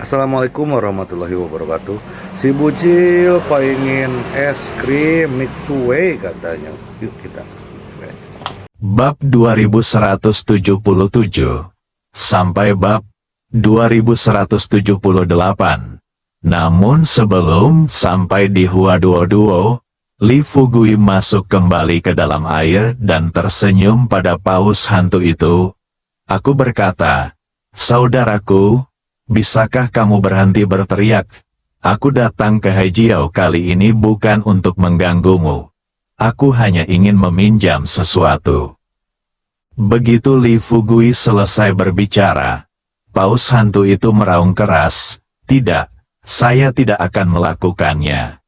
Assalamualaikum warahmatullahi wabarakatuh. Si Bucil pengen es krim Mitsue katanya. Yuk kita. Bab 2177 sampai bab 2178. Namun sebelum sampai di Huaduo, Li Fugui masuk kembali ke dalam air dan tersenyum pada paus hantu itu. Aku berkata, "Saudaraku, bisakah kamu berhenti berteriak? Aku datang ke Haijiao kali ini bukan untuk mengganggumu. Aku hanya ingin meminjam sesuatu." Begitu Li Fugui selesai berbicara, paus hantu itu meraung keras, "Tidak, saya tidak akan melakukannya."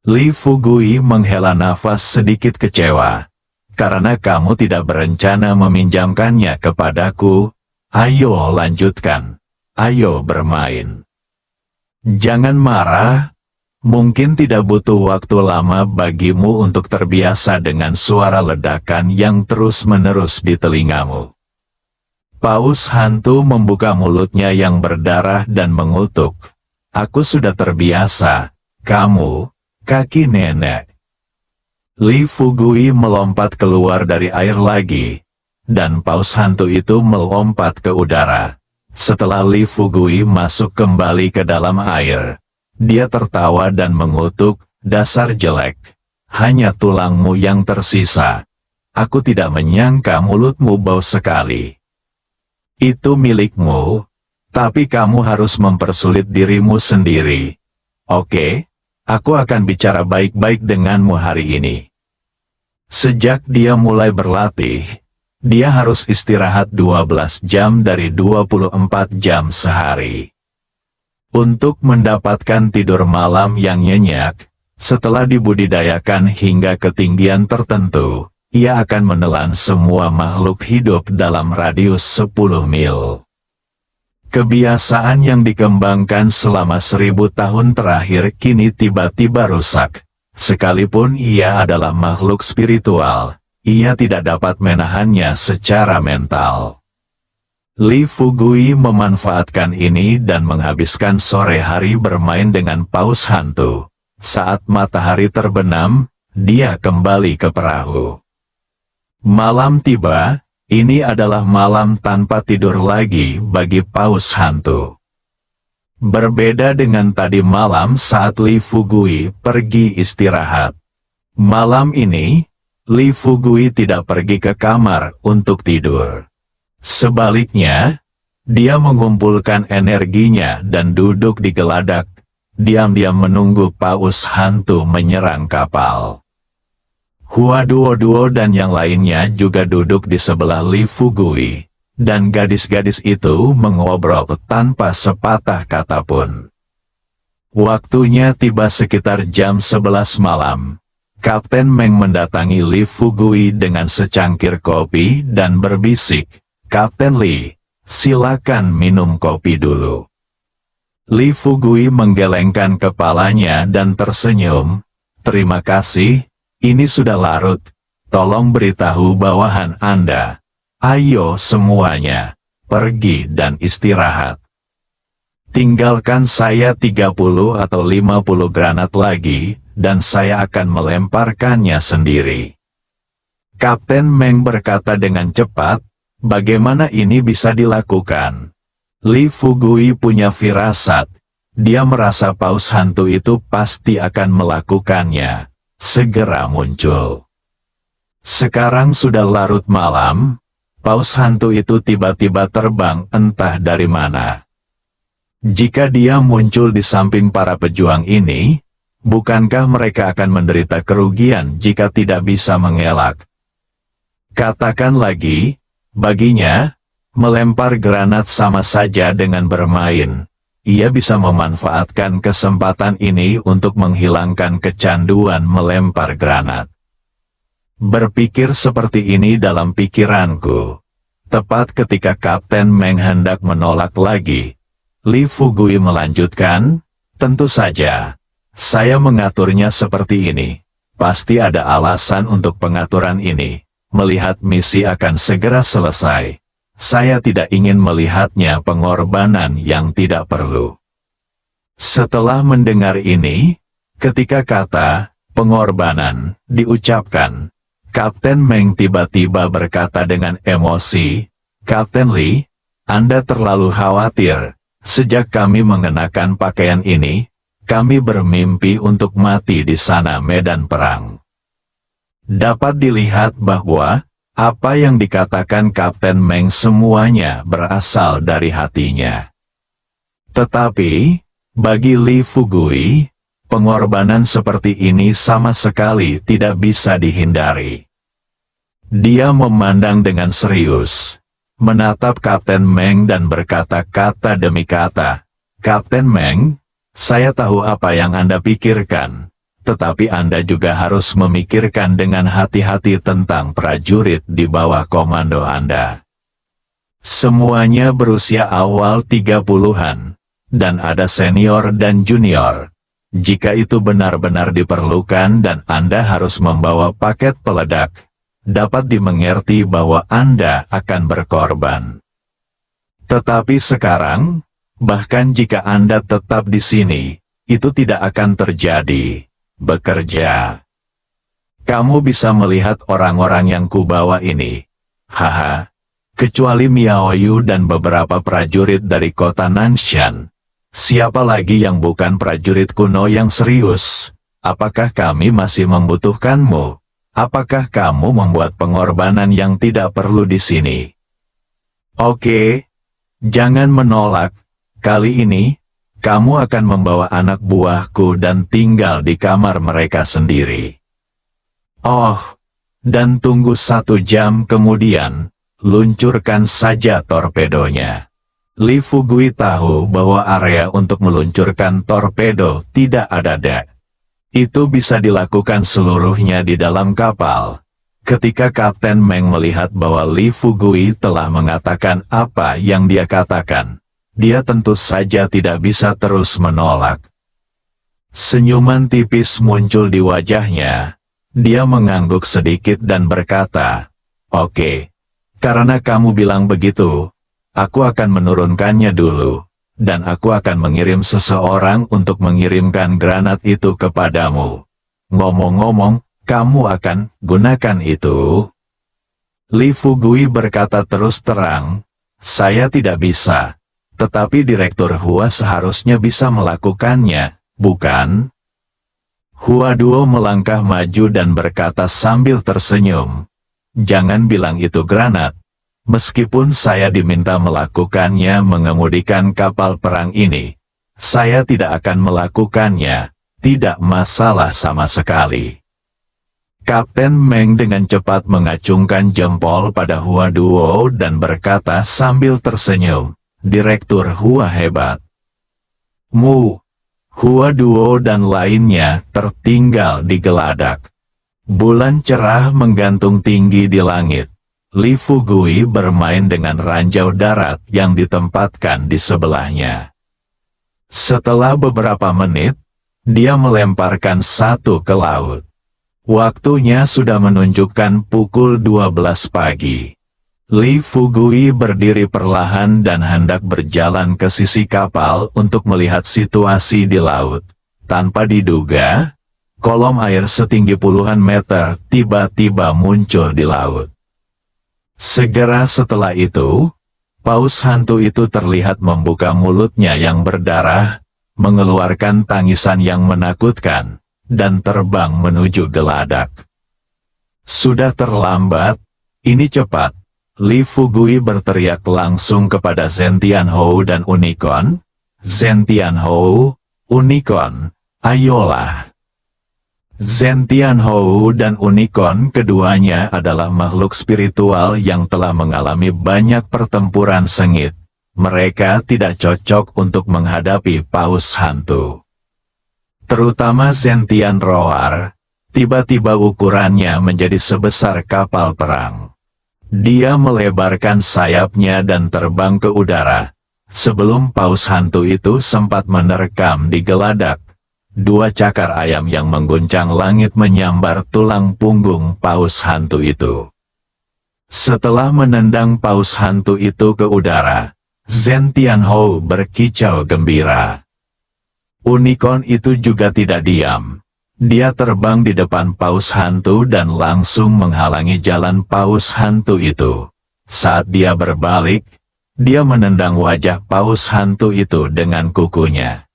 Li Fugui menghela nafas sedikit kecewa. "Karena kamu tidak berencana meminjamkannya kepadaku, ayo lanjutkan. Ayo bermain. Jangan marah. Mungkin tidak butuh waktu lama bagimu untuk terbiasa dengan suara ledakan yang terus-menerus di telingamu." Paus hantu membuka mulutnya yang berdarah dan mengutuk. "Aku sudah terbiasa. Kamu, kaki nenek." Li Fugui melompat keluar dari air lagi, dan paus hantu itu melompat ke udara. Setelah Li Fugui masuk kembali ke dalam air, dia tertawa dan mengutuk, "Dasar jelek. Hanya tulangmu yang tersisa. Aku tidak menyangka mulutmu bau sekali. Itu milikmu, tapi kamu harus mempersulit dirimu sendiri. Oke, aku akan bicara baik-baik denganmu hari ini." Sejak dia mulai berlatih, dia harus istirahat 12 jam dari 24 jam sehari. Untuk mendapatkan tidur malam yang nyenyak, setelah dibudidayakan hingga ketinggian tertentu, ia akan menelan semua makhluk hidup dalam radius 10 mil. Kebiasaan yang dikembangkan selama 1000 tahun terakhir kini tiba-tiba rusak. Sekalipun ia adalah makhluk spiritual, ia tidak dapat menahannya secara mental. Li Fugui memanfaatkan ini dan menghabiskan sore hari bermain dengan paus hantu. Saat matahari terbenam, dia kembali ke perahu. Malam tiba, ini adalah malam tanpa tidur lagi bagi paus hantu. Berbeda dengan tadi malam saat Li Fugui pergi istirahat. Malam ini, Li Fugui tidak pergi ke kamar untuk tidur. Sebaliknya, dia mengumpulkan energinya dan duduk di geladak, diam-diam menunggu paus hantu menyerang kapal. Huaduo dan yang lainnya juga duduk di sebelah Li Fugui, dan gadis-gadis itu mengobrol tanpa sepatah kata pun. Waktunya tiba sekitar jam 11 malam. Kapten Meng mendatangi Li Fugui dengan secangkir kopi dan berbisik, "Kapten Li, silakan minum kopi dulu." Li Fugui menggelengkan kepalanya dan tersenyum, "Terima kasih, ini sudah larut. Tolong beritahu bawahan Anda. Ayo semuanya, pergi dan istirahat. Tinggalkan saya 30 atau 50 granat lagi, dan saya akan melemparkannya sendiri." Kapten Meng berkata dengan cepat, "Bagaimana ini bisa dilakukan?" Li Fugui punya firasat. Dia merasa paus hantu itu pasti akan melakukannya. Segera muncul. Sekarang sudah larut malam. Paus hantu itu tiba-tiba terbang entah dari mana. Jika dia muncul di samping para pejuang ini, bukankah mereka akan menderita kerugian jika tidak bisa mengelak? Katakan lagi, baginya, melempar granat sama saja dengan bermain. Ia bisa memanfaatkan kesempatan ini untuk menghilangkan kecanduan melempar granat. Berpikir seperti ini dalam pikiranku. Tepat ketika Kapten Meng hendak menolak lagi, Li Fugui melanjutkan, "Tentu saja. Saya mengaturnya seperti ini. Pasti ada alasan untuk pengaturan ini. Melihat misi akan segera selesai, Saya tidak ingin melihatnya pengorbanan yang tidak perlu. Setelah mendengar ini, ketika kata pengorbanan diucapkan, Kapten Meng tiba-tiba berkata dengan emosi, "Kapten Li, Anda terlalu khawatir. Sejak kami mengenakan pakaian ini, kami bermimpi untuk mati di sana medan perang." Dapat dilihat bahwa apa yang dikatakan Kapten Meng semuanya berasal dari hatinya. Tetapi, bagi Li Fugui, pengorbanan seperti ini sama sekali tidak bisa dihindari. Dia memandang dengan serius, menatap Kapten Meng dan berkata kata demi kata, "Kapten Meng, saya tahu apa yang Anda pikirkan. Tetapi Anda juga harus memikirkan dengan hati-hati tentang prajurit di bawah komando Anda. Semuanya berusia awal 30-an, dan ada senior dan junior. Jika itu benar-benar diperlukan dan Anda harus membawa paket peledak, dapat dimengerti bahwa Anda akan berkorban. Tetapi sekarang, bahkan jika Anda tetap di sini, itu tidak akan terjadi. Bekerja. Kamu bisa melihat orang-orang yang kubawa ini. Haha. Kecuali Miao Yu dan beberapa prajurit dari kota Nanshan. Siapa lagi yang bukan prajurit kuno yang serius? Apakah kami masih membutuhkanmu? Apakah kamu membuat pengorbanan yang tidak perlu di sini? Oke. Jangan menolak. Kali ini, kamu akan membawa anak buahku dan tinggal di kamar mereka sendiri. Oh, dan tunggu 1 jam kemudian, luncurkan saja torpedonya." Li Fugui tahu bahwa area untuk meluncurkan torpedo tidak ada. Itu bisa dilakukan seluruhnya di dalam kapal. Ketika Kapten Meng melihat bahwa Li Fugui telah mengatakan apa yang dia katakan, dia tentu saja tidak bisa terus menolak. Senyuman tipis muncul di wajahnya. Dia mengangguk sedikit dan berkata, "Oke, karena kamu bilang begitu, aku akan menurunkannya dulu, dan aku akan mengirim seseorang untuk mengirimkan granat itu kepadamu. Ngomong-ngomong, kamu akan gunakan itu?" Li Fugui berkata terus terang, "Saya tidak bisa. Tetapi Direktur Hua seharusnya bisa melakukannya, bukan?" Hua Duo melangkah maju dan berkata sambil tersenyum, "Jangan bilang itu granat. Meskipun saya diminta melakukannya mengemudikan kapal perang ini, saya tidak akan melakukannya, tidak masalah sama sekali." Kapten Meng dengan cepat mengacungkan jempol pada Hua Duo dan berkata sambil tersenyum, "Direktur Hua hebat." Hua Duo dan lainnya tertinggal di geladak. Bulan cerah menggantung tinggi di langit. Li Fugui bermain dengan ranjau darat yang ditempatkan di sebelahnya. Setelah beberapa menit, dia melemparkan satu ke laut. Waktunya sudah menunjukkan pukul 12 pagi. Li Fugui berdiri perlahan dan hendak berjalan ke sisi kapal untuk melihat situasi di laut. Tanpa diduga, kolom air setinggi puluhan meter tiba-tiba muncul di laut. Segera setelah itu, paus hantu itu terlihat membuka mulutnya yang berdarah, mengeluarkan tangisan yang menakutkan, dan terbang menuju geladak. Sudah terlambat, ini cepat. Li Fugui berteriak langsung kepada Zhen Tianhou dan Unicorn. "Zhen Tianhou, Unicorn, ayolah." Zhen Tianhou dan Unicorn keduanya adalah makhluk spiritual yang telah mengalami banyak pertempuran sengit. Mereka tidak cocok untuk menghadapi paus hantu. Terutama Zhen Tianroar, tiba-tiba ukurannya menjadi sebesar kapal perang. Dia melebarkan sayapnya dan terbang ke udara. Sebelum paus hantu itu sempat menerkam di geladak, 2 cakar ayam yang mengguncang langit menyambar tulang punggung paus hantu itu. Setelah menendang paus hantu itu ke udara, Zhen Tianhou berkicau gembira. Unicorn itu juga tidak diam. Dia terbang di depan paus hantu dan langsung menghalangi jalan paus hantu itu. Saat dia berbalik, dia menendang wajah paus hantu itu dengan kukunya.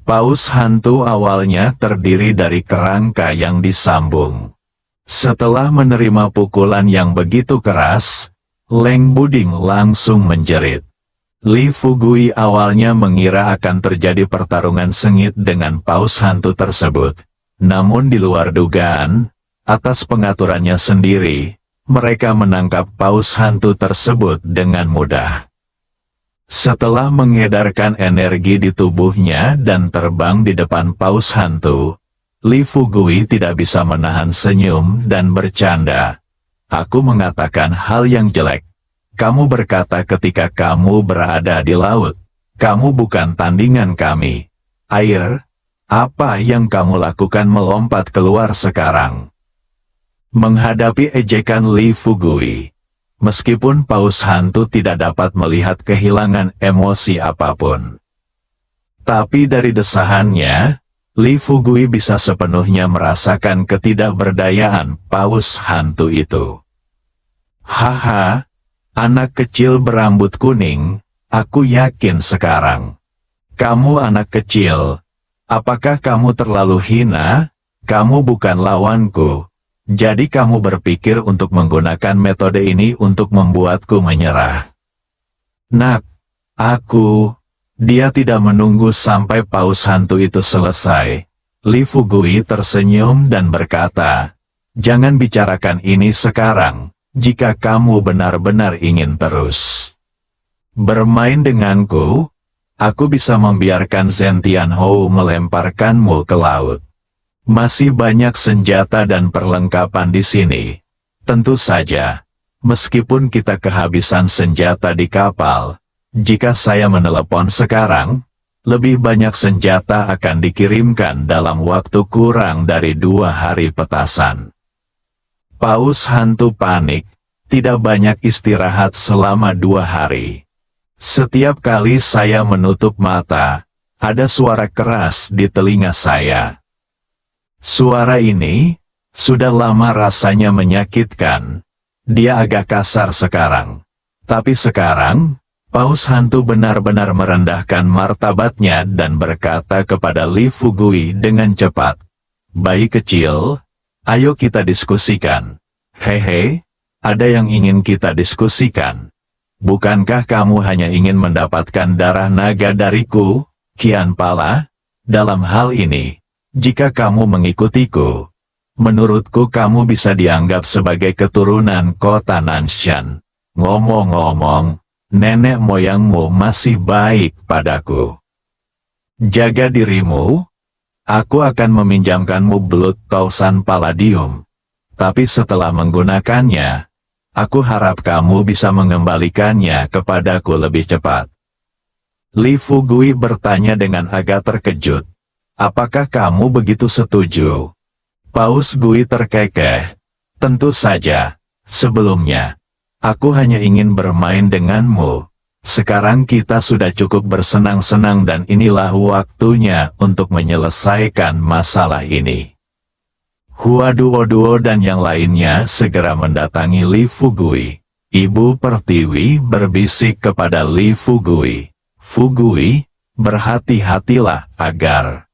Paus hantu awalnya terdiri dari kerangka yang disambung. Setelah menerima pukulan yang begitu keras, Leng Buding langsung menjerit. Li Fugui awalnya mengira akan terjadi pertarungan sengit dengan paus hantu tersebut. Namun di luar dugaan, atas pengaturannya sendiri, mereka menangkap paus hantu tersebut dengan mudah. Setelah mengedarkan energi di tubuhnya dan terbang di depan paus hantu, Li Fugui tidak bisa menahan senyum dan bercanda. Aku mengatakan hal yang jelek. Kamu berkata ketika kamu berada di laut, kamu bukan tandingan kami. Air, apa yang kamu lakukan melompat keluar sekarang? Menghadapi ejekan Li Fugui, meskipun paus hantu tidak dapat melihat kehilangan emosi apapun. Tapi dari desahannya, Li Fugui bisa sepenuhnya merasakan ketidakberdayaan paus hantu itu. Haha, anak kecil berambut kuning, aku yakin sekarang. Kamu anak kecil, apakah kamu terlalu hina? Kamu bukan lawanku. Jadi kamu berpikir untuk menggunakan metode ini untuk membuatku menyerah. Nak, Dia tidak menunggu sampai paus hantu itu selesai. Li Fugui tersenyum dan berkata, jangan bicarakan ini sekarang, jika kamu benar-benar ingin terus bermain denganku, aku bisa membiarkan Zhen Tianhou melemparkanmu ke laut. Masih banyak senjata dan perlengkapan di sini. Tentu saja, meskipun kita kehabisan senjata di kapal, jika saya menelepon sekarang, lebih banyak senjata akan dikirimkan dalam waktu kurang dari 2 hari petasan. Paus hantu panik, tidak banyak istirahat selama 2 hari. Setiap kali saya menutup mata, ada suara keras di telinga saya. Suara ini, sudah lama rasanya menyakitkan. Dia agak kasar sekarang. Tapi sekarang, paus hantu benar-benar merendahkan martabatnya dan berkata kepada Li Fugui dengan cepat, bayi kecil, ayo kita diskusikan. Hehe, ada yang ingin kita diskusikan. Bukankah kamu hanya ingin mendapatkan darah naga dariku, Kian Pala? Dalam hal ini, jika kamu mengikutiku, menurutku kamu bisa dianggap sebagai keturunan kota Nanshan. Ngomong-ngomong, nenek moyangmu masih baik padaku. Jaga dirimu, aku akan meminjamkanmu Blood Thousand Palladium. Tapi setelah menggunakannya, aku harap kamu bisa mengembalikannya kepadaku lebih cepat. Li Fugui bertanya dengan agak terkejut. Apakah kamu begitu setuju? Paus Gui terkekeh. Tentu saja, sebelumnya. Aku hanya ingin bermain denganmu. Sekarang kita sudah cukup bersenang-senang dan inilah waktunya untuk menyelesaikan masalah ini. Huaduo dan yang lainnya segera mendatangi Li Fugui. Ibu Pertiwi berbisik kepada Li Fugui. Fugui, berhati-hatilah agar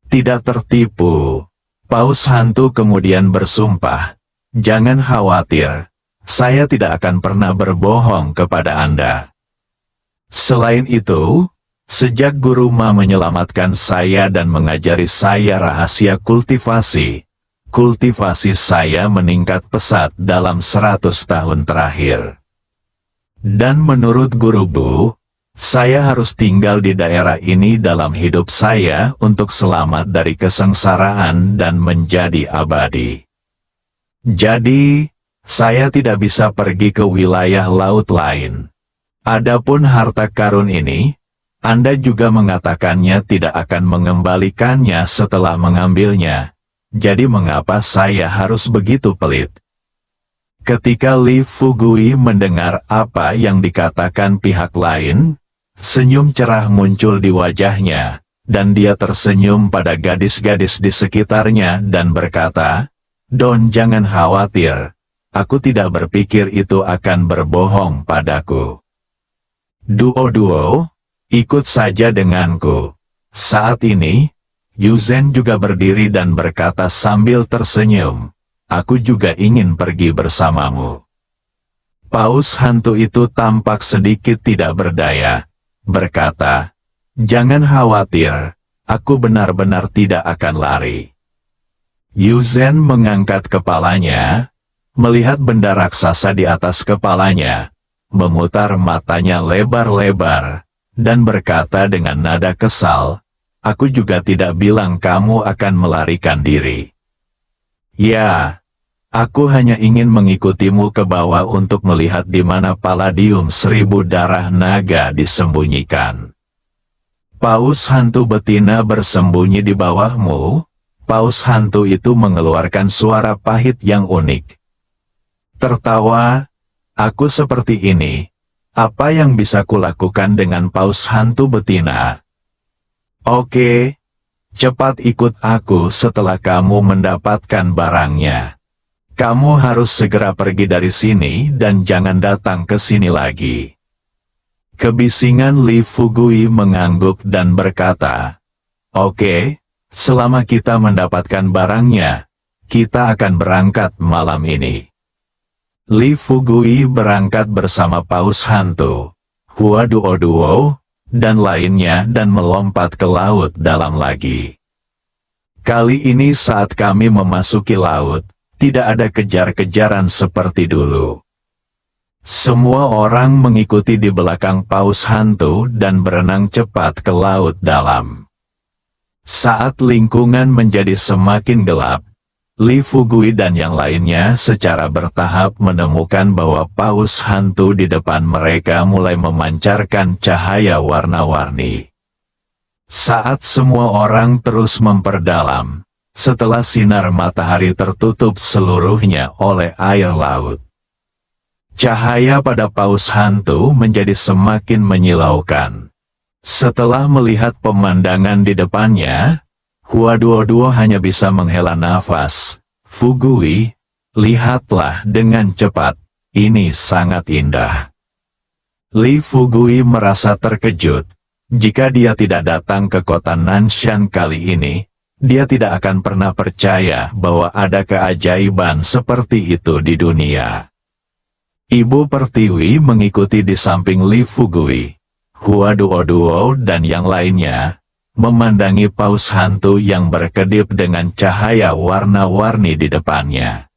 tidak tertipu. Paus hantu kemudian bersumpah, jangan khawatir. Saya tidak akan pernah berbohong kepada Anda. Selain itu, sejak Guru Ma menyelamatkan saya dan mengajari saya rahasia kultivasi, kultivasi saya meningkat pesat dalam 100 tahun terakhir. Dan menurut Guru Bu, saya harus tinggal di daerah ini dalam hidup saya untuk selamat dari kesengsaraan dan menjadi abadi. Jadi, saya tidak bisa pergi ke wilayah laut lain. Adapun harta karun ini, Anda juga mengatakannya tidak akan mengembalikannya setelah mengambilnya. Jadi mengapa saya harus begitu pelit? Ketika Li Fugui mendengar apa yang dikatakan pihak lain, senyum cerah muncul di wajahnya, dan dia tersenyum pada gadis-gadis di sekitarnya dan berkata, "Don, jangan khawatir, aku tidak berpikir itu akan berbohong padaku. Duo-duo, ikut saja denganku." Saat ini, Yuzen juga berdiri dan berkata sambil tersenyum, "Aku juga ingin pergi bersamamu." Paus hantu itu tampak sedikit tidak berdaya, berkata, "Jangan khawatir, aku benar-benar tidak akan lari." Yuzen mengangkat kepalanya, melihat benda raksasa di atas kepalanya, memutar matanya lebar-lebar, dan berkata dengan nada kesal, "Aku juga tidak bilang kamu akan melarikan diri. Ya, aku hanya ingin mengikutimu ke bawah untuk melihat di mana Palladium 1000 darah naga disembunyikan." "Paus hantu betina bersembunyi di bawahmu?" Paus hantu itu mengeluarkan suara pahit yang unik. Tertawa, "Aku seperti ini. Apa yang bisa kulakukan dengan paus hantu betina? Oke. Cepat ikut aku setelah kamu mendapatkan barangnya. Kamu harus segera pergi dari sini dan jangan datang ke sini lagi." Kebisingan Li Fugui mengangguk dan berkata, "Oke, selama kita mendapatkan barangnya, kita akan berangkat malam ini." Li Fugui berangkat bersama paus hantu, Hua Duo, dan lainnya dan melompat ke laut dalam lagi. Kali ini saat kami memasuki laut, tidak ada kejar-kejaran seperti dulu. Semua orang mengikuti di belakang paus hantu dan berenang cepat ke laut dalam. Saat lingkungan menjadi semakin gelap, Li Fugui dan yang lainnya secara bertahap menemukan bahwa paus hantu di depan mereka mulai memancarkan cahaya warna-warni. Saat semua orang terus memperdalam, setelah sinar matahari tertutup seluruhnya oleh air laut, cahaya pada paus hantu menjadi semakin menyilaukan. Setelah melihat pemandangan di depannya, Hua Duo hanya bisa menghela nafas. "Fugui, lihatlah dengan cepat, ini sangat indah." Li Fugui merasa terkejut. Jika dia tidak datang ke kota Nanshan kali ini, dia tidak akan pernah percaya bahwa ada keajaiban seperti itu di dunia. Ibu Pertiwi mengikuti di samping Li Fugui, Hua Duo dan yang lainnya, memandangi paus hantu yang berkedip dengan cahaya warna-warni di depannya.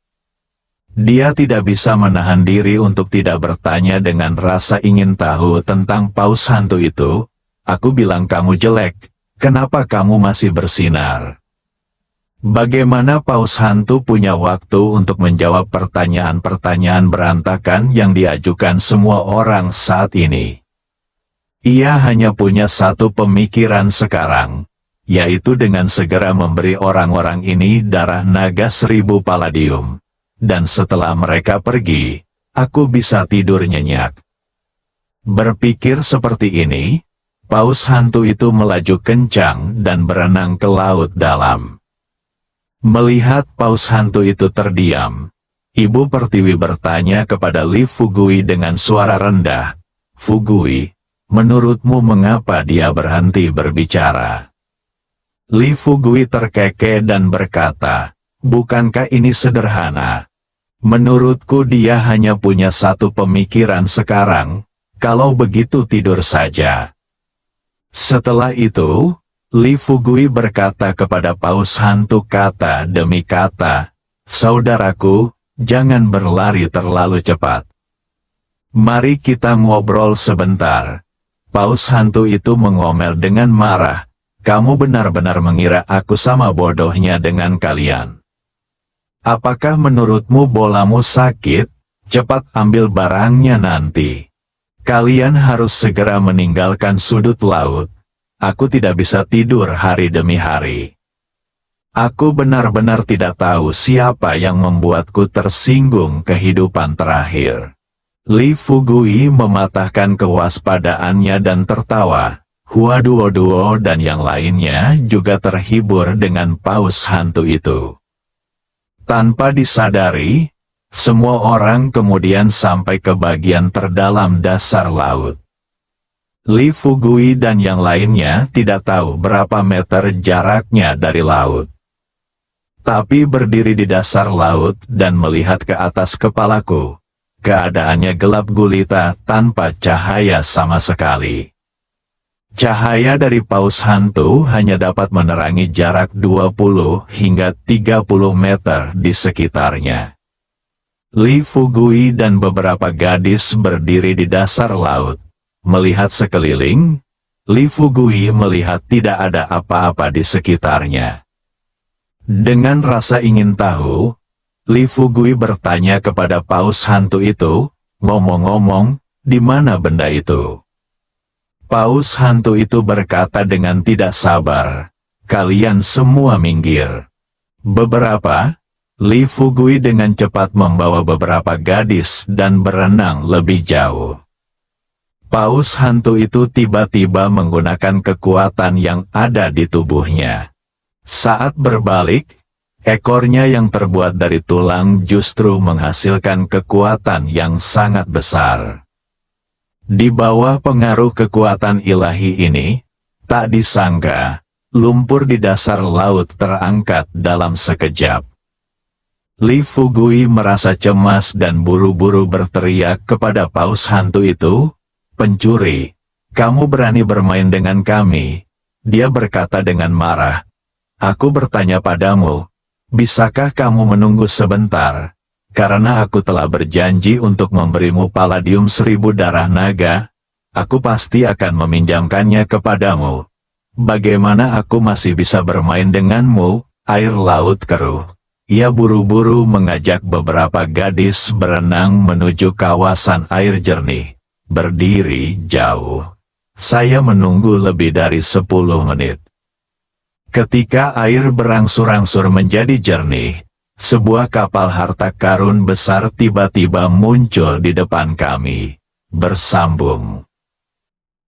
Dia tidak bisa menahan diri untuk tidak bertanya dengan rasa ingin tahu tentang paus hantu itu. "Aku bilang kamu jelek, kenapa kamu masih bersinar?" Bagaimana paus hantu punya waktu untuk menjawab pertanyaan-pertanyaan berantakan yang diajukan semua orang saat ini? Ia hanya punya satu pemikiran sekarang, yaitu dengan segera memberi orang-orang ini darah naga 1000 Palladium. Dan setelah mereka pergi, aku bisa tidur nyenyak. Berpikir seperti ini, paus hantu itu melaju kencang dan berenang ke laut dalam. Melihat paus hantu itu terdiam, Ibu Pertiwi bertanya kepada Li Fugui dengan suara rendah, "Fugui, menurutmu mengapa dia berhenti berbicara?" Li Fugui terkekeh dan berkata, "Bukankah ini sederhana? Menurutku dia hanya punya satu pemikiran sekarang, kalau begitu tidur saja." Setelah itu, Li Fugui berkata kepada paus hantu kata demi kata, "Saudaraku, jangan berlari terlalu cepat. Mari kita ngobrol sebentar." Paus hantu itu mengomel dengan marah, "Kamu benar-benar mengira aku sama bodohnya dengan kalian. Apakah menurutmu bolamu sakit? Cepat ambil barangnya nanti. Kalian harus segera meninggalkan sudut laut. Aku tidak bisa tidur hari demi hari." Aku benar-benar tidak tahu siapa yang membuatku tersinggung kehidupan terakhir. Li Fugui mematahkan kewaspadaannya dan tertawa. Huaduo dan yang lainnya juga terhibur dengan paus hantu itu. Tanpa disadari, semua orang kemudian sampai ke bagian terdalam dasar laut. Li Fugui dan yang lainnya tidak tahu berapa meter jaraknya dari laut. Tapi berdiri di dasar laut dan melihat ke atas kepalaku, keadaannya gelap gulita tanpa cahaya sama sekali. Cahaya dari paus hantu hanya dapat menerangi jarak 20 hingga 30 meter di sekitarnya. Li Fugui dan beberapa gadis berdiri di dasar laut. Melihat sekeliling, Li Fugui melihat tidak ada apa-apa di sekitarnya. Dengan rasa ingin tahu, Li Fugui bertanya kepada paus hantu itu, ngomong-ngomong, di mana benda itu? Paus hantu itu berkata dengan tidak sabar, kalian semua minggir. Li Fugui dengan cepat membawa beberapa gadis dan berenang lebih jauh. Paus hantu itu tiba-tiba menggunakan kekuatan yang ada di tubuhnya. Saat berbalik, ekornya yang terbuat dari tulang justru menghasilkan kekuatan yang sangat besar. Di bawah pengaruh kekuatan ilahi ini, tak disangka, lumpur di dasar laut terangkat dalam sekejap. Li Fugui merasa cemas dan buru-buru berteriak kepada paus hantu itu, pencuri, kamu berani bermain dengan kami. Dia berkata dengan marah, aku bertanya padamu, bisakah kamu menunggu sebentar? Karena aku telah berjanji untuk memberimu palladium 1000 darah naga, aku pasti akan meminjamkannya kepadamu. Bagaimana aku masih bisa bermain denganmu, air laut keruh? Ia buru-buru mengajak beberapa gadis berenang menuju kawasan air jernih. Berdiri jauh. Saya menunggu lebih dari 10 menit. Ketika air berangsur-angsur menjadi jernih, sebuah kapal harta karun besar tiba-tiba muncul di depan kami, bersambung.